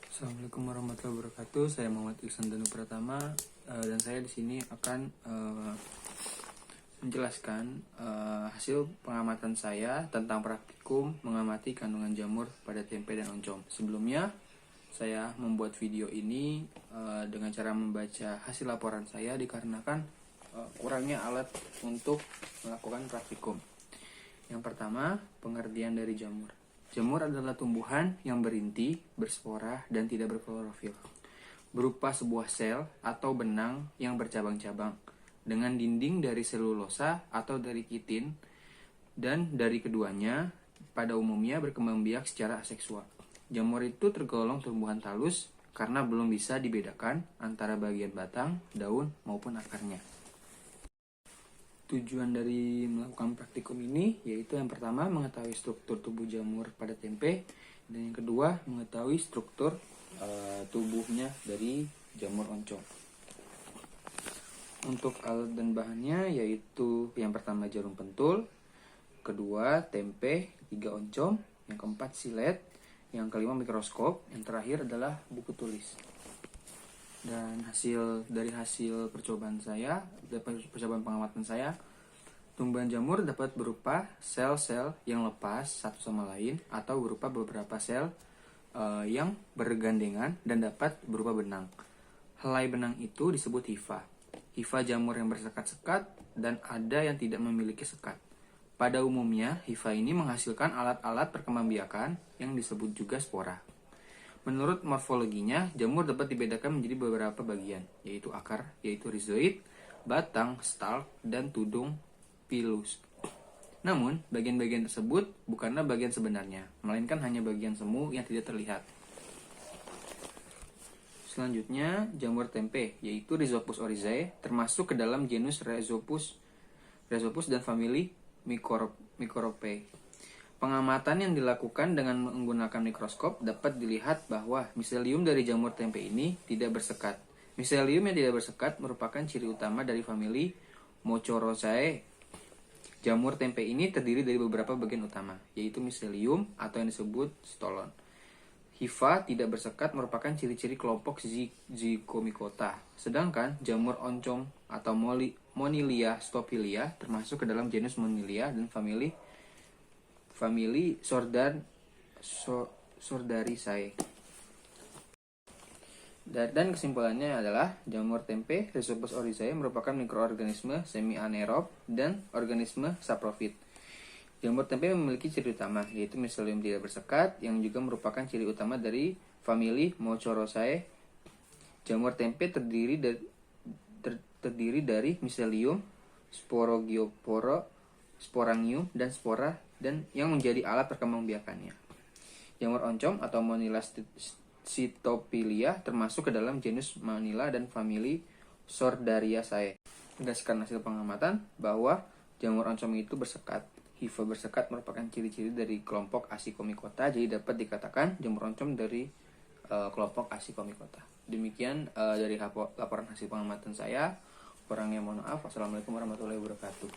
Assalamualaikum warahmatullahi wabarakatuh. Saya Muhammad Iksan Danu Pratama dan saya di sini akan menjelaskan hasil pengamatan saya tentang praktikum mengamati kandungan jamur pada tempe dan oncom. Sebelumnya saya membuat video ini dengan cara membaca hasil laporan saya dikarenakan kurangnya alat untuk melakukan praktikum. Yang pertama, pengertian dari jamur. Jamur adalah tumbuhan yang berinti, berspora, dan tidak berklorofil, berupa sebuah sel atau benang yang bercabang-cabang, dengan dinding dari selulosa atau dari kitin, dan dari keduanya pada umumnya berkembang biak secara aseksual. Jamur itu tergolong tumbuhan talus karena belum bisa dibedakan antara bagian batang, daun, maupun akarnya. Tujuan dari melakukan praktikum ini yaitu yang pertama mengetahui struktur tubuh jamur pada tempe, dan yang kedua mengetahui struktur tubuhnya dari jamur oncom. Untuk alat dan bahannya yaitu yang pertama jarum pentul, kedua tempe, ketiga oncom, yang keempat silet, yang kelima mikroskop, yang terakhir adalah buku tulis. Dan dari hasil percobaan pengamatan saya, tumbuhan jamur dapat berupa sel-sel yang lepas satu sama lain atau berupa beberapa sel yang bergandengan dan dapat berupa benang. Helai benang itu disebut hifa. Hifa jamur yang bersekat-sekat dan ada yang tidak memiliki sekat. Pada umumnya, hifa ini menghasilkan alat-alat perkembangbiakan yang disebut juga spora. Menurut morfologinya, jamur dapat dibedakan menjadi beberapa bagian, yaitu akar, yaitu rhizoid, batang, stalk, dan tudung, pilus. Namun, bagian-bagian tersebut bukanlah bagian sebenarnya, melainkan hanya bagian semu yang tidak terlihat. Selanjutnya, jamur tempe, yaitu Rhizopus oryzae, termasuk ke dalam genus Rhizopus dan famili Microporaceae. Pengamatan yang dilakukan dengan menggunakan mikroskop dapat dilihat bahwa miselium dari jamur tempe ini tidak bersekat. Miselium yang tidak bersekat merupakan ciri utama dari famili Mochorosaceae. Jamur tempe ini terdiri dari beberapa bagian utama, yaitu miselium atau yang disebut stolon. Hifa tidak bersekat merupakan ciri-ciri kelompok Zygomicota. Sedangkan jamur oncom atau Monilia stopilia termasuk ke dalam genus Monilia dan famili Sordariaceae. Dan kesimpulannya adalah jamur tempe Rhizopus oryzae merupakan mikroorganisme semi-anaerob dan organisme saprofit. Jamur tempe memiliki ciri utama yaitu miselium tidak bersekat yang juga merupakan ciri utama dari famili Mochorosaceae. Jamur tempe terdiri dari miselium, sporogiopora, sporangium, dan spora dan yang menjadi alat perkembangbiakannya. Jamur oncom atau Monila stopilia termasuk ke dalam genus Manila dan famili Sordariaceae. Berdasarkan hasil pengamatan bahwa jamur oncom itu bersekat. Hifa bersekat merupakan ciri-ciri dari kelompok Acicomicota, jadi dapat dikatakan jamur oncom dari kelompok Acicomicota. Demikian dari laporan hasil pengamatan saya. Kurangnya mohon maaf. Wassalamualaikum warahmatullahi wabarakatuh.